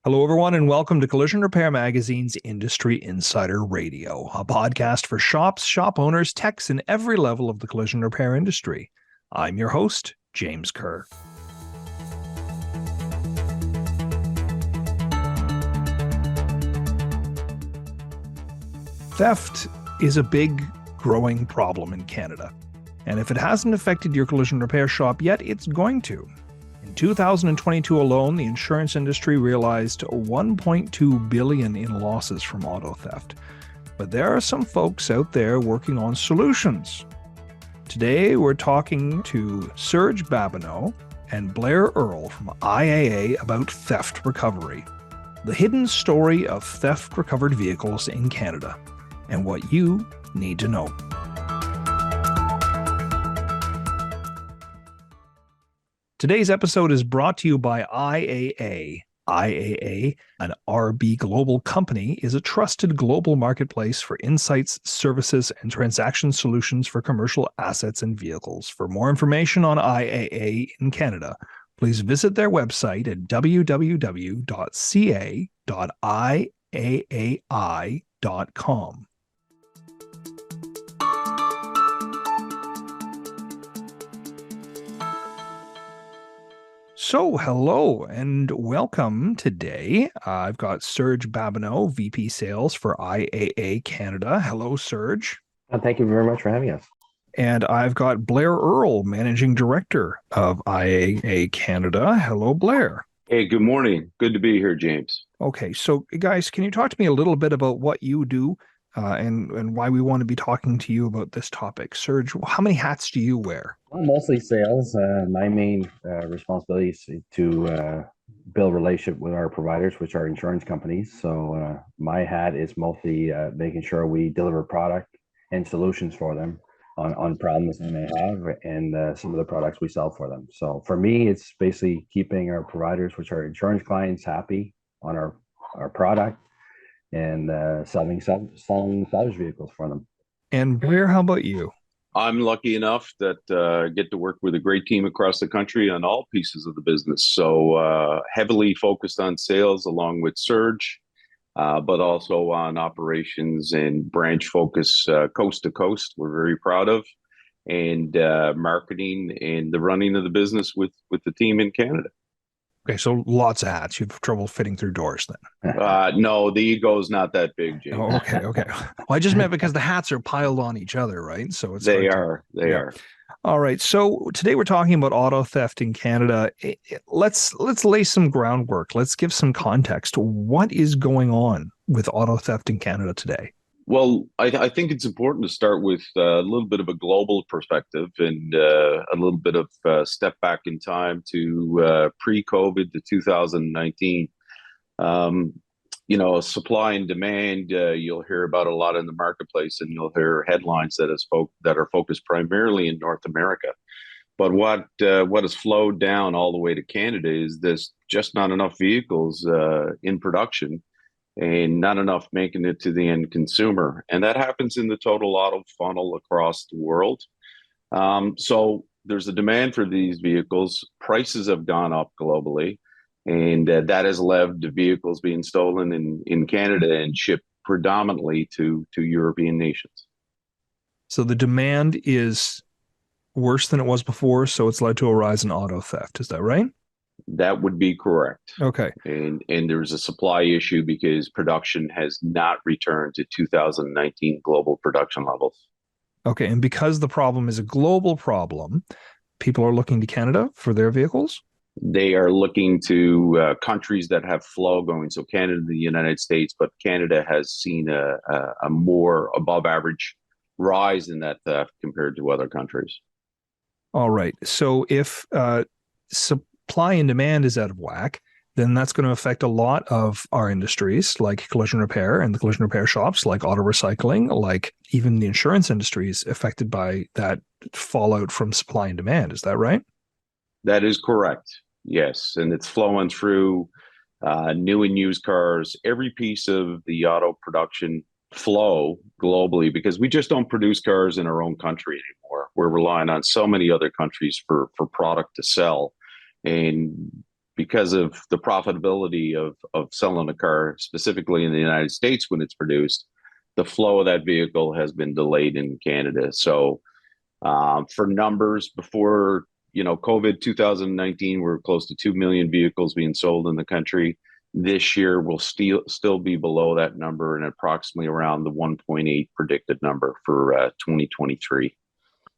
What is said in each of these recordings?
Hello, everyone, and welcome to Collision Repair Magazine's Industry Insider Radio, a podcast for shops, shop owners, techs, and every level of the collision repair industry. I'm your host, James Kerr. Theft is a big, growing problem in Canada, and if it hasn't affected your collision repair shop yet, it's going to. In 2022 alone, the insurance industry realized $1.2 billion in losses from auto theft. But there are some folks out there working on solutions. Today, we're talking to Serge Babineau and Blair Earle from IAA about theft recovery, the hidden story of theft recovered vehicles in Canada, and what you need to know. Today's episode is brought to you by IAA. IAA, an RB Global company, is a trusted global marketplace for insights, services, and transaction solutions for commercial assets and vehicles. For more information on IAA in Canada, please visit their website at www.ca.iaai.com. So, hello and welcome today. I've got Serge Babineau, VP Sales for IAA Canada. Hello, Serge. Thank you very much for having us. And I've got Blair Earle, Managing Director of IAA Canada. Hello, Blair. Hey, good morning. Good to be here, James. Okay, so guys, can you talk to me a little bit about what you do and why we want to be talking to you about this topic? Serge, how many hats do you wear? Well, mostly sales. My main responsibility is to build relationship with our providers, which are insurance companies. So my hat is mostly making sure we deliver product and solutions for them on problems they may have and some of the products we sell for them. So for me, it's basically keeping our providers, which are insurance clients, happy on our product and selling salvage vehicles for them. And Blair, how about you? I'm lucky enough that I get to work with a great team across the country on all pieces of the business. So heavily focused on sales along with Serge, but also on operations and branch focus coast to coast. We're very proud of, and marketing and the running of the business with the team in Canada. Okay, so lots of hats. You have trouble fitting through doors then. No, the ego's not that big, James. Oh, okay. Well, I just meant because the hats are piled on each other, right? So it's They are. All right. So today we're talking about auto theft in Canada. Let's lay some groundwork. Let's give some context. What is going on with auto theft in Canada today? Well, I think it's important to start with a little bit of a global perspective and a little bit of a step back in time to pre-COVID to 2019. Supply and demand, you'll hear about a lot in the marketplace, and you'll hear headlines that are focused primarily in North America. But what has flowed down all the way to Canada is there's just not enough vehicles in production, and not enough making it to the end consumer. And that happens in the total auto funnel across the world. So there's a demand for these vehicles. Prices have gone up globally, and that has led to vehicles being stolen in Canada and shipped predominantly to European nations. So the demand is worse than it was before, so it's led to a rise in auto theft. Is that right? That would be correct. Okay. And there's a supply issue because production has not returned to 2019 global production levels. Okay. And because the problem is a global problem, people are looking to Canada for their vehicles? They are looking to countries that have flow going. So Canada, the United States, but Canada has seen a more above average rise in that theft compared to other countries. All right. So if supply and demand is out of whack, then that's going to affect a lot of our industries like collision repair and the collision repair shops, like auto recycling, like even the insurance industry is affected by that fallout from supply and demand. Is that right? That is correct. Yes. And it's flowing through new and used cars, every piece of the auto production flow globally, because we just don't produce cars in our own country anymore. We're relying on so many other countries for product to sell. And because of the profitability of selling a car, specifically in the United States when it's produced, the flow of that vehicle has been delayed in Canada. So for numbers, before COVID 2019, we're close to 2 million vehicles being sold in the country. This year will still be below that number and approximately around the 1.8 predicted number for 2023.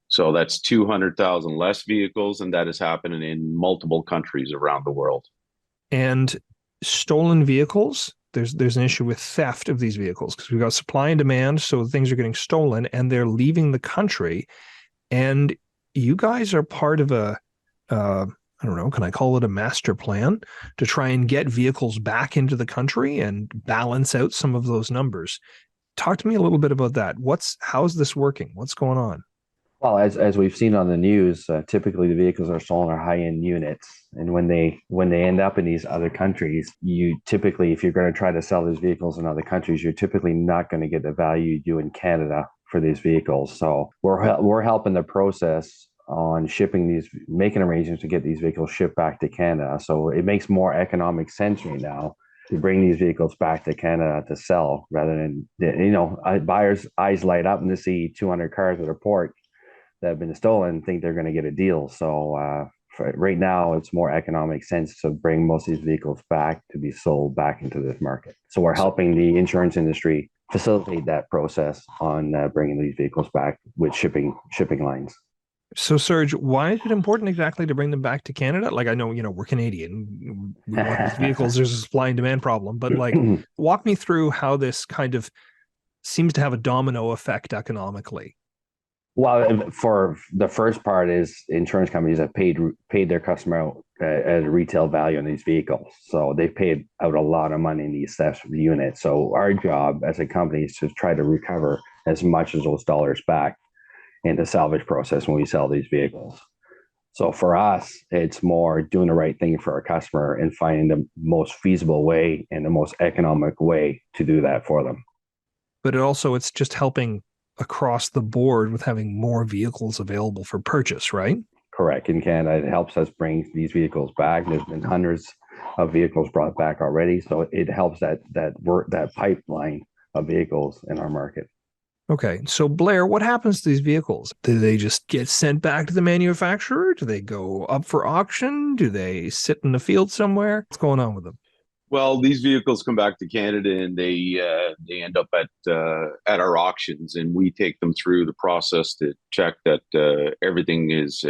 So that's 200,000 less vehicles, and that is happening in multiple countries around the world. And stolen vehicles, there's an issue with theft of these vehicles because we've got supply and demand, so things are getting stolen and they're leaving the country. And you guys are part of a, I don't know, can I call it a master plan to try and get vehicles back into the country and balance out some of those numbers? Talk to me a little bit about that. How's this working? What's going on? Well, as we've seen on the news, typically the vehicles are stolen are high-end units, and when they end up in these other countries, you typically, if you're going to try to sell these vehicles in other countries, you're typically not going to get the value you do in Canada for these vehicles. So we're helping the process on making arrangements to get these vehicles shipped back to Canada. So it makes more economic sense right now to bring these vehicles back to Canada to sell rather than, buyers' eyes light up and to see 200 cars at a port that have been stolen think they're going to get a deal. So right now, it's more economic sense to bring most of these vehicles back to be sold back into this market. So we're helping the insurance industry facilitate that process on bringing these vehicles back with shipping lines. So, Serge, why is it important exactly to bring them back to Canada? Like, I know, we're Canadian. We want these vehicles. There's a supply and demand problem. But, walk me through how this kind of seems to have a domino effect economically. Well, for the first part is insurance companies have paid their customer out at a retail value on these vehicles. So they've paid out a lot of money in these theft units. So our job as a company is to try to recover as much as those dollars back in the salvage process when we sell these vehicles. So for us, it's more doing the right thing for our customer and finding the most feasible way and the most economic way to do that for them. But it's just helping across the board with having more vehicles available for purchase, right? Correct. In Canada, it helps us bring these vehicles back. There's been hundreds of vehicles brought back already. So it helps that pipeline of vehicles in our market. Okay. So Blair, what happens to these vehicles? Do they just get sent back to the manufacturer? Do they go up for auction? Do they sit in the field somewhere? What's going on with them? Well, these vehicles come back to Canada and they end up at our auctions, and we take them through the process to check that everything is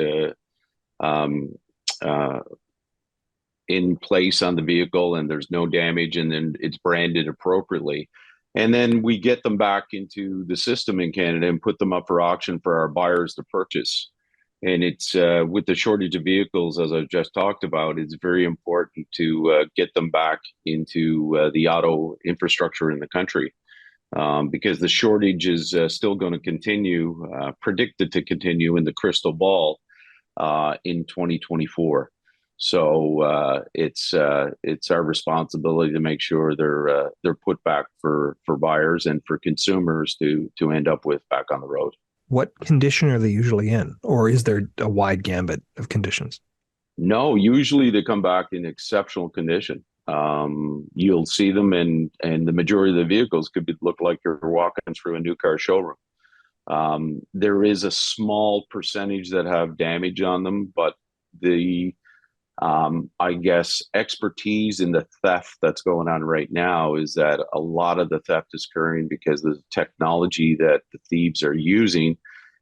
in place on the vehicle and there's no damage, and then it's branded appropriately. And then we get them back into the system in Canada and put them up for auction for our buyers to purchase. And it's with the shortage of vehicles, as I've just talked about, it's very important to get them back into the auto infrastructure in the country because the shortage is still going to continue, predicted to continue in the crystal ball in 2024. So it's our responsibility to make sure they're put back for buyers and for consumers to end up with back on the road. What condition are they usually in? Or is there a wide gambit of conditions? No, usually they come back in exceptional condition. You'll see them and the majority of the vehicles could look like you're walking through a new car showroom. There is a small percentage that have damage on them, but the I guess expertise in the theft that's going on right now is that a lot of the theft is occurring because of the technology that the thieves are using,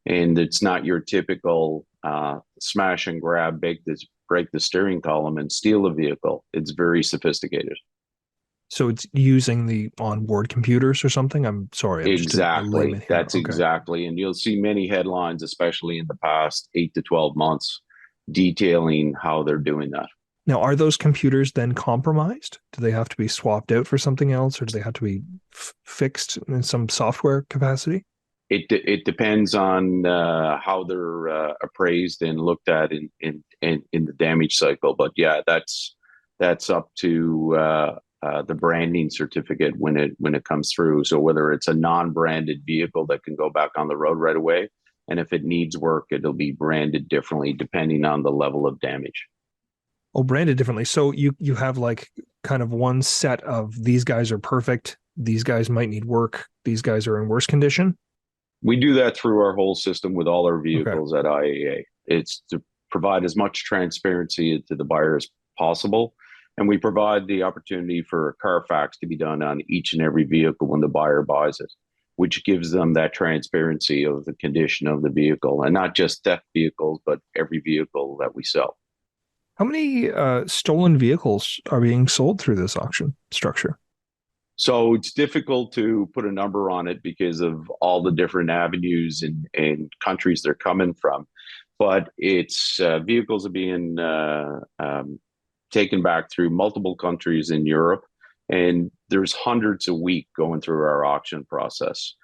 and it's not your typical smash and grab, break the steering column and steal a vehicle. It's very sophisticated. So it's using the onboard computers or something? I'm sorry. I'm exactly. That's okay. Exactly. And you'll see many headlines, especially in the past 8 to 12 months, detailing how they're doing that. Now, are those computers then compromised? Do they have to be swapped out for something else, or do they have to be fixed in some software capacity? It depends on how they're appraised and looked at in the damage cycle. But yeah, that's up to the branding certificate when it comes through. So whether it's a non-branded vehicle that can go back on the road right away, and if it needs work, it'll be branded differently depending on the level of damage. Oh, branded differently. So you have like kind of one set of these guys are perfect, these guys might need work, these guys are in worse condition. We do that through our whole system with all our Okay. vehicles at IAA. It's to provide as much transparency to the buyer as possible. And we provide the opportunity for a Carfax to be done on each and every vehicle when the buyer buys it, which gives them that transparency of the condition of the vehicle, and not just theft vehicles, but every vehicle that we sell. How many stolen vehicles are being sold through this auction structure? So it's difficult to put a number on it because of all the different avenues and countries they're coming from. But it's vehicles are being taken back through multiple countries in Europe, and there's hundreds a week going through our auction process.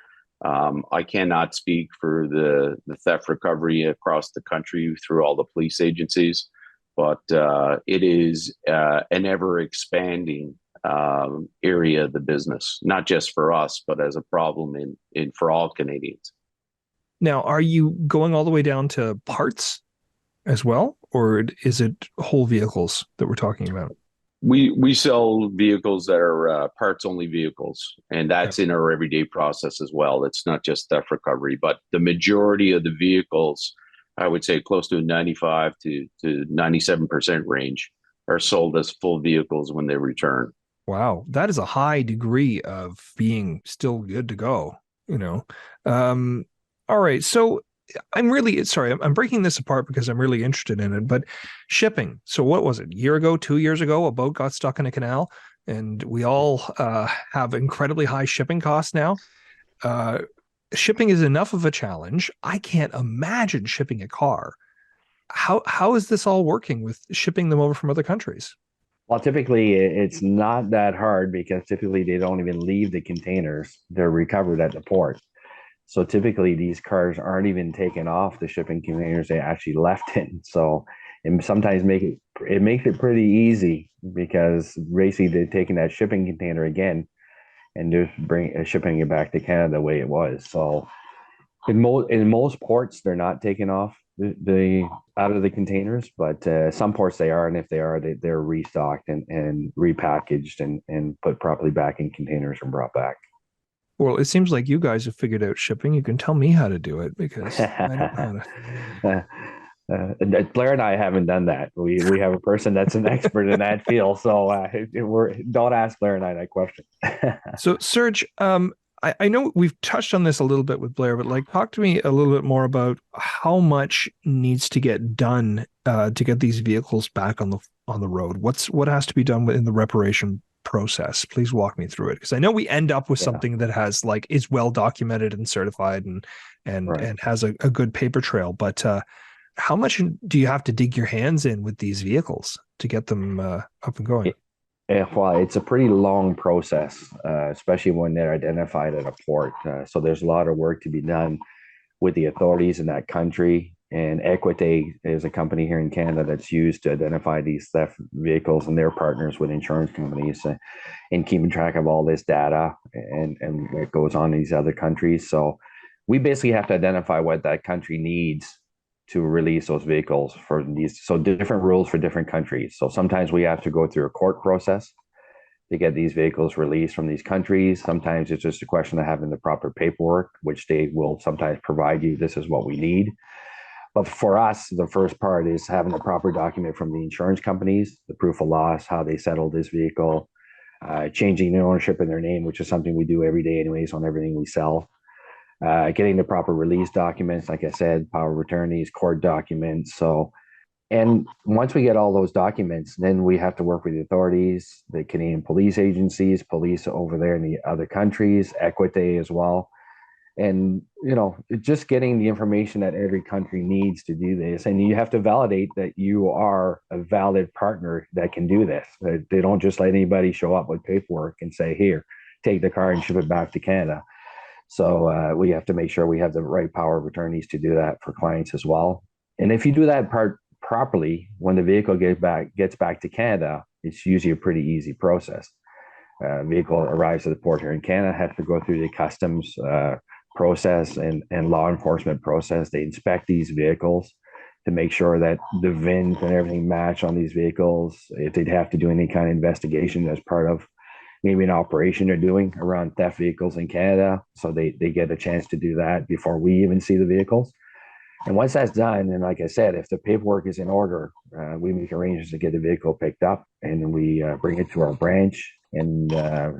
I cannot speak for the theft recovery across the country through all the police agencies, but it is an ever expanding area of the business, not just for us, but as a problem in for all Canadians. Now, are you going all the way down to parts as well, or is it whole vehicles that we're talking about? We sell vehicles that are parts only vehicles, and Okay. that's in our everyday process as well. It's not just theft recovery, but the majority of the vehicles, I would say close to 95 to 97% range, are sold as full vehicles when they return. Wow, that is a high degree of being still good to go, you know. Um, all right, so I'm really sorry, I'm breaking this apart because I'm really interested in it, but shipping. So what was it? A year ago, 2 years ago, a boat got stuck in a canal, and we all have incredibly high shipping costs now. Uh, Shipping is enough of a challenge. I can't imagine shipping a car. How is this all working with shipping them over from other countries? Well, typically it's not that hard because typically they don't even leave the containers. They're recovered at the port. So typically these cars aren't even taken off the shipping containers they actually left in. So and sometimes it makes it pretty easy because basically they're taking that shipping container again and just shipping it back to Canada the way it was. So in most ports they're not taking off the out of the containers, but some ports they are, and if they are, they're restocked and repackaged and put properly back in containers and brought back. Well, it seems like you guys have figured out shipping. You can tell me how to do it because I don't know how to. Blair and I haven't done that. We have a person that's an expert in that field, so don't ask Blair and I that question. So, Serge, I know we've touched on this a little bit with Blair, but like, talk to me a little bit more about how much needs to get done to get these vehicles back on the road. What has to be done in the reparation process? Please walk me through it, because I know we end up with Yeah, something that has like is well documented and certified right. and has a good paper trail, but how much do you have to dig your hands in with these vehicles to get them up and going? Well, it's a pretty long process, especially when they're identified at a port. So there's a lot of work to be done with the authorities in that country. And Equite is a company here in Canada that's used to identify these theft vehicles, and they're partners with insurance companies in keeping track of all this data and what goes on in these other countries. So we basically have to identify what that country needs to release those vehicles for these. So different rules for different countries. So sometimes we have to go through a court process to get these vehicles released from these countries. Sometimes it's just a question of having the proper paperwork, which they will sometimes provide you. This is what we need. But for us, the first part is having the proper document from the insurance companies, the proof of loss, how they settled this vehicle, changing the ownership in their name, which is something we do every day anyways on everything we sell. Getting the proper release documents, like I said, power of attorneys, court documents. So, and once we get all those documents, then we have to work with the authorities, the Canadian police agencies, police over there in the other countries, Equite as well. And, just getting the information that every country needs to do this. And you have to validate that you are a valid partner that can do this. They don't just let anybody show up with paperwork and say, here, take the car and ship it back to Canada. So we have to make sure we have the right power of attorneys to do that for clients as well. And if you do that part properly, when the vehicle gets back to Canada, it's usually a pretty easy process. Vehicle arrives at the port here in Canada, has to go through the customs process and law enforcement process. They inspect these vehicles, to make sure that the VINs and everything match on these vehicles. If they'd have to do any kind of investigation as part of maybe an operation they're doing around theft vehicles in Canada. So they get a chance to do that before we even see the vehicles. And once that's done, and like I said, if the paperwork is in order, we make arrangements to get the vehicle picked up, and then we bring it to our branch. And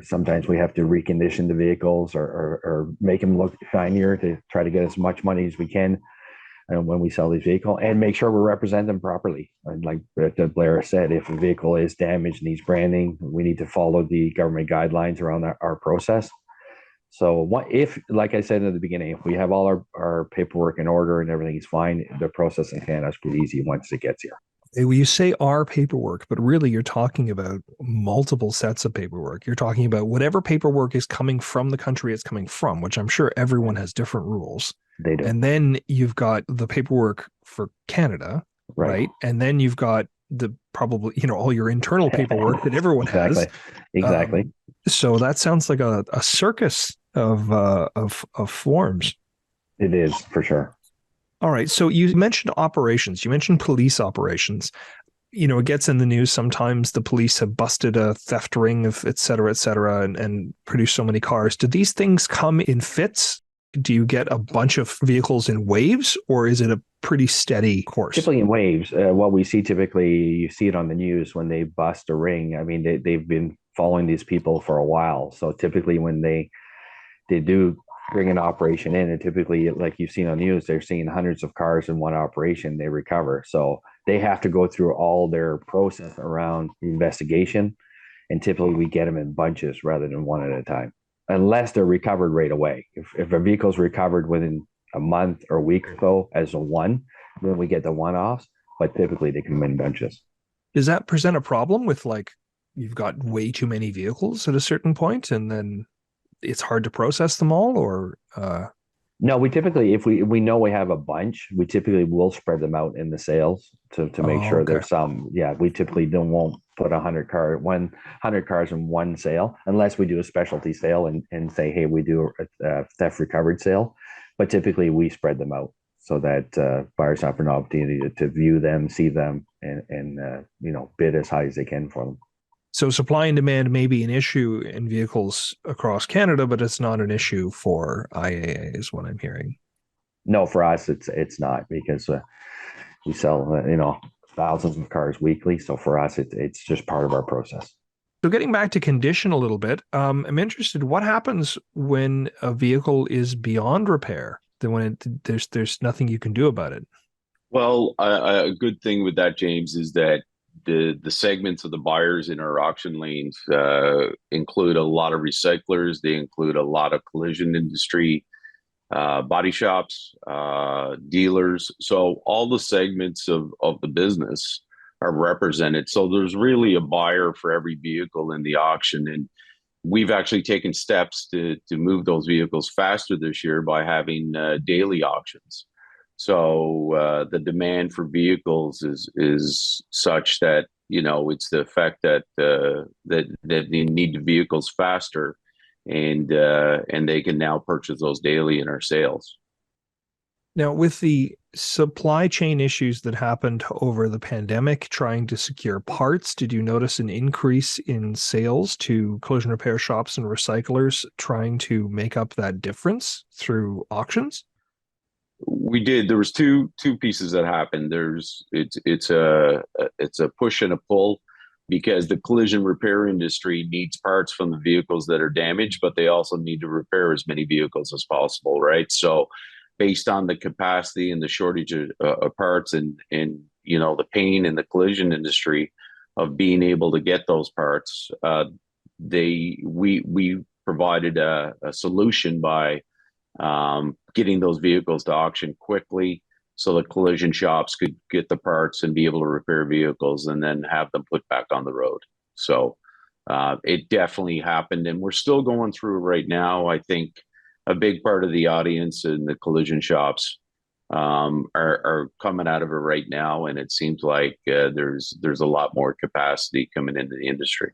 sometimes we have to recondition the vehicles or make them look shinier to try to get as much money as we can when we sell these vehicles, and make sure we represent them properly. And like Blair said, if a vehicle is damaged and needs branding, we need to follow the government guidelines around our process. So what if, like I said in the beginning, if we have all our paperwork in order and everything's fine, the process in Canada is pretty easy once it gets here. You say our paperwork, but really you're talking about multiple sets of paperwork. You're talking about whatever paperwork is coming from the country it's coming from, which I'm sure everyone has different rules. They do. And then you've got the paperwork for Canada, right? And then you've got the probably, all your internal paperwork that everyone has. Exactly. So that sounds like a circus of forms. It is, for sure. All right. So you mentioned operations. You mentioned police operations. It gets in the news sometimes. The police have busted a theft ring of et cetera, and produced so many cars. Do these things come in fits? Do you get a bunch of vehicles in waves, or is it a pretty steady course? Typically in waves. What we see typically, you see it on the news when they bust a ring. I mean, they've been following these people for a while. So typically when they do bring an operation in, and typically, like you've seen on the news, they're seeing hundreds of cars in one operation they recover. So they have to go through all their process around the investigation, and typically we get them in bunches rather than one at a time, unless they're recovered right away. If a vehicle's recovered within a month or a week or so as a one, then we get the one-offs, but typically they come in bunches. Does that present a problem with, like, you've got way too many vehicles at a certain point and then it's hard to process them all, or No, we typically, if we know we have a bunch, we typically will spread them out in the sales to make sure there's some. Yeah, we typically won't put 100 cars in one sale unless we do a specialty sale and say, hey, we do a theft recovered sale. But typically we spread them out so that buyers have an opportunity to view them, see them, and bid as high as they can for them. So supply and demand may be an issue in vehicles across Canada, but it's not an issue for IAA, is what I'm hearing. No, for us, it's not, because we sell, thousands of cars weekly. So for us, it's just part of our process. So getting back to condition a little bit, I'm interested, what happens when a vehicle is beyond repair? Then when there's nothing you can do about it? Well, a good thing with that, James, is that the segments of the buyers in our auction lanes include a lot of recyclers. They include a lot of collision industry, body shops, dealers. So all the segments of the business are represented. So there's really a buyer for every vehicle in the auction. And we've actually taken steps to move those vehicles faster this year by having daily auctions. So the demand for vehicles is such that it's the effect that they need the vehicles faster, and they can now purchase those daily in our sales. Now, with the supply chain issues that happened over the pandemic, trying to secure parts, did you notice an increase in sales to collision repair shops and recyclers trying to make up that difference through auctions? We did. There was two pieces that happened. It's a push and a pull, because the collision repair industry needs parts from the vehicles that are damaged, but they also need to repair as many vehicles as possible, right? So based on the capacity and the shortage of parts and the pain in the collision industry of being able to get those parts, we provided a solution by getting those vehicles to auction quickly, so the collision shops could get the parts and be able to repair vehicles and then have them put back on the road. So it definitely happened, and we're still going through right now. I think a big part of the audience in the collision shops are coming out of it right now, and it seems like there's a lot more capacity coming into the industry.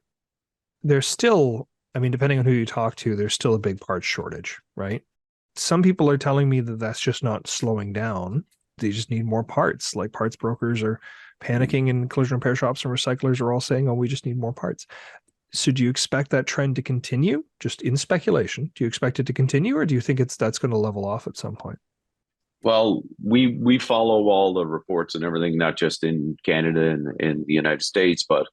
There's still, depending on who you talk to, there's still a big part shortage, right? Some people are telling me that that's just not slowing down. just need more parts. Like parts brokers are panicking, and collision repair shops and recyclers are all saying, "Oh, we just need more parts." So do you expect that trend to continue? Just in speculation, do you expect it to continue, or do you think that's going to level off at some point? Well, we follow all the reports and everything, not just in Canada and in the United States, but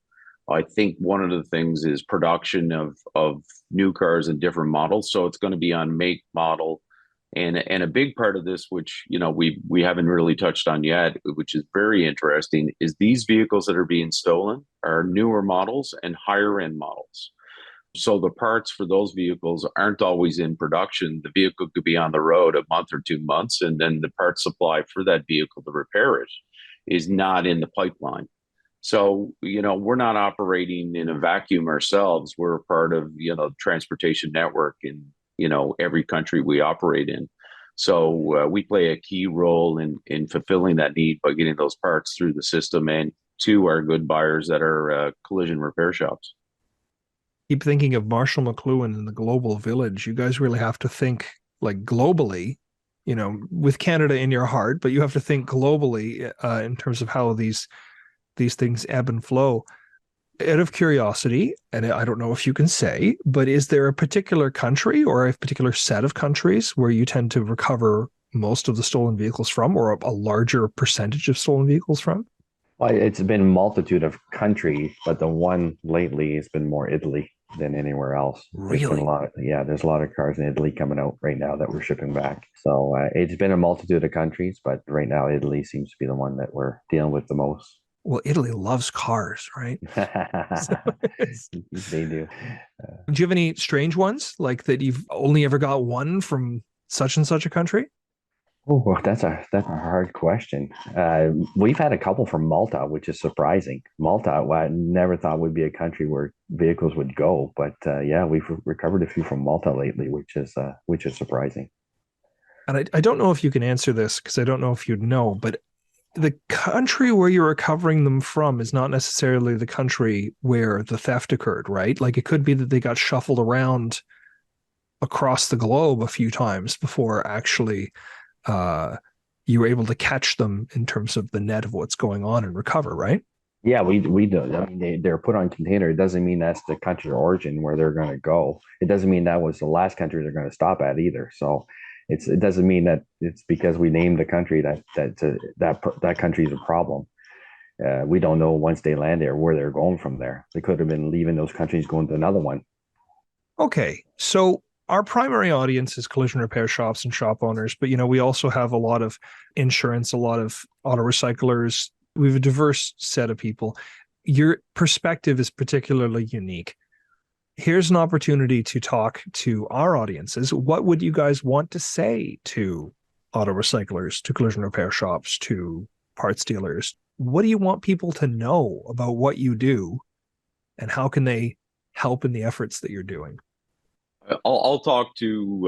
I think one of the things is production of new cars and different models. So it's going to be on make, model, and a big part of this, which we haven't really touched on yet, which is very interesting, is these vehicles that are being stolen are newer models and higher end models. So the parts for those vehicles aren't always in production. The vehicle could be on the road a month or 2 months, and then the part supply for that vehicle to repair it is not in the pipeline. So, we're not operating in a vacuum ourselves. We're a part of, the transportation network in, every country we operate in. So we play a key role in fulfilling that need by getting those parts through the system and to our good buyers that are collision repair shops. Keep thinking of Marshall McLuhan and the global village. You guys really have to think like globally, with Canada in your heart, but you have to think globally in terms of how these things ebb and flow. Out of curiosity, and I don't know if you can say, but is there a particular country or a particular set of countries where you tend to recover most of the stolen vehicles from, or a larger percentage of stolen vehicles from? Well, it's been a multitude of countries, but the one lately has been more Italy than anywhere else. There's been Really? there's a lot of cars in Italy coming out right now that we're shipping back. So it's been a multitude of countries, but right now Italy seems to be the one that we're dealing with the most. Well, Italy loves cars, right? So They do. do you have any strange ones like that you've only ever got one from such and such a country? Oh, well, that's a hard question. We've had a couple from Malta, which is surprising. Malta, well, I never thought would be a country where vehicles would go, but yeah, we've recovered a few from Malta lately, which is surprising. And I don't know if you can answer this because I don't know if you'd know, but the country where you're recovering them from is not necessarily the country where the theft occurred, right? Like it could be that they got shuffled around across the globe a few times before actually you were able to catch them in terms of the net of what's going on and recover, right? Yeah, we do. I mean, they're put on container. It doesn't mean that's the country of origin where they're going to go. It doesn't mean that was the last country they're going to stop at either. So it doesn't mean that it's because we named the country that country is a problem. We don't know once they land there where they're going from there. They could have been leaving those countries going to another one. Okay, so our primary audience is collision repair shops and shop owners, but we also have a lot of insurance, a lot of auto recyclers. We have a diverse set of people. Your perspective is particularly unique. Here's an opportunity to talk to our audiences. What would you guys want to say to auto recyclers, to collision repair shops, to parts dealers? What do you want people to know about what you do, and how can they help in the efforts that you're doing? I'll talk to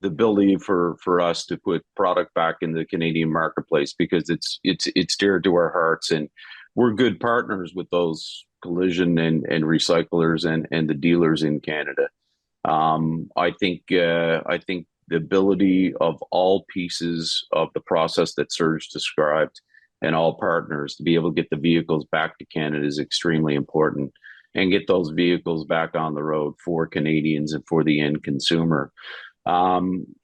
the ability for us to put product back in the Canadian marketplace because it's dear to our hearts, and we're good partners with those collision and recyclers and the dealers in Canada. I think the ability of all pieces of the process that Serge described and all partners to be able to get the vehicles back to Canada is extremely important, and get those vehicles back on the road for Canadians and for the end consumer.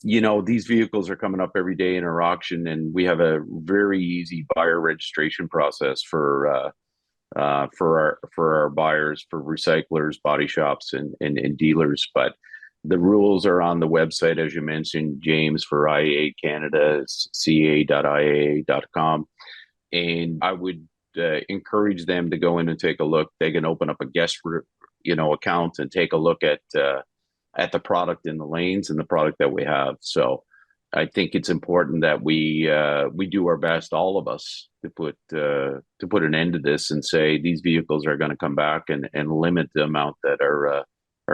These vehicles are coming up every day in our auction, and we have a very easy buyer registration process for our buyers, for recyclers, body shops, and dealers. But the rules are on the website, as you mentioned, James, for IAA Canada, ca.iaa.com. And I would encourage them to go in and take a look. They can open up a guest, account and take a look at the product in the lanes and the product that we have. So I think it's important that we do our best, all of us, to put an end to this and say these vehicles are going to come back and limit the amount that are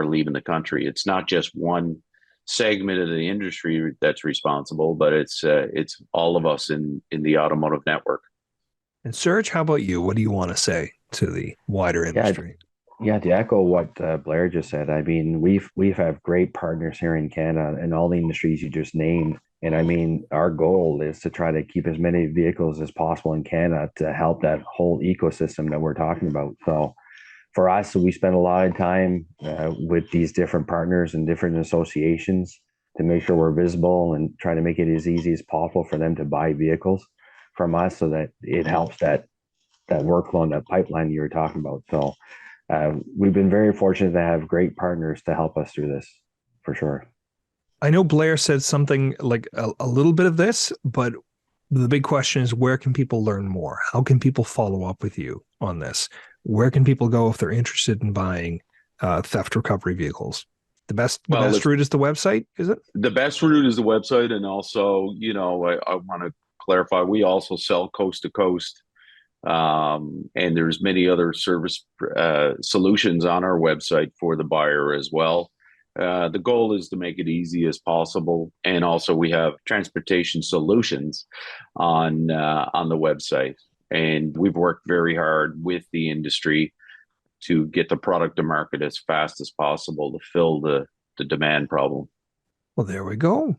leaving the country. It's not just one segment of the industry that's responsible, but it's all of us in the automotive network. And Serge, how about you? What do you want to say to the wider industry? Yeah, to echo what Blair just said, I mean, we've have great partners here in Canada in all the industries you just named. And I mean, our goal is to try to keep as many vehicles as possible in Canada to help that whole ecosystem that we're talking about. So for us, we spend a lot of time with these different partners and different associations to make sure we're visible and try to make it as easy as possible for them to buy vehicles from us, so that it helps that workflow and that pipeline you were talking about. So we've been very fortunate to have great partners to help us through this, for sure. I know Blair said something like a little bit of this, but the big question is, where can people learn more? How can people follow up with you on this? Where can people go if they're interested in buying theft recovery vehicles? The best route is the website, is it? The best route is the website. And also, I want to clarify, we also sell coast to coast. And there's many other service solutions on our website for the buyer as well. The goal is to make it easy as possible. And also we have transportation solutions on the website. And we've worked very hard with the industry to get the product to market as fast as possible to fill the demand problem. Well, there we go.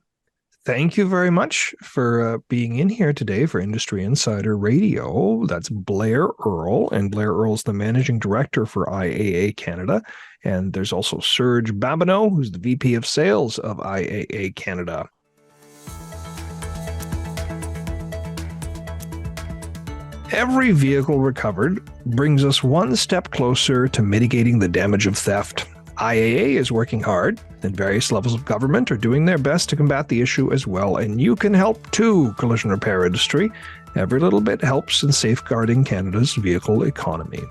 Thank you very much for being in here today for Industry Insider Radio. That's Blair Earle, and Blair Earle's the Managing Director for IAA Canada. And there's also Serge Babineau, who's the VP of Sales of IAA Canada. Every vehicle recovered brings us one step closer to mitigating the damage of theft. IAA is working hard, and various levels of government are doing their best to combat the issue as well, and you can help too, collision repair industry. Every little bit helps in safeguarding Canada's vehicle economy.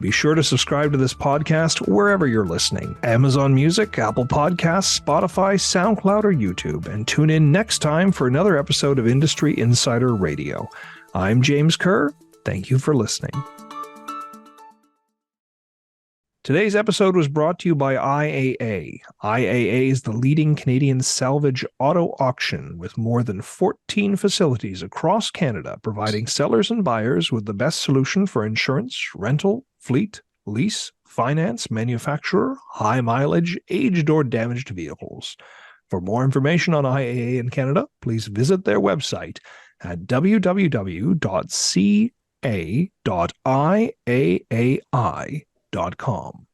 Be sure to subscribe to this podcast wherever you're listening: Amazon Music, Apple Podcasts, Spotify, SoundCloud, or YouTube, and tune in next time for another episode of Industry Insider Radio. I'm James Kerr. Thank you for listening. Today's episode was brought to you by IAA. IAA is the leading Canadian salvage auto auction with more than 14 facilities across Canada, providing sellers and buyers with the best solution for insurance, rental, fleet, lease, finance, manufacturer, high mileage, aged or damaged vehicles. For more information on IAA in Canada, please visit their website at www.ca.iaai.com.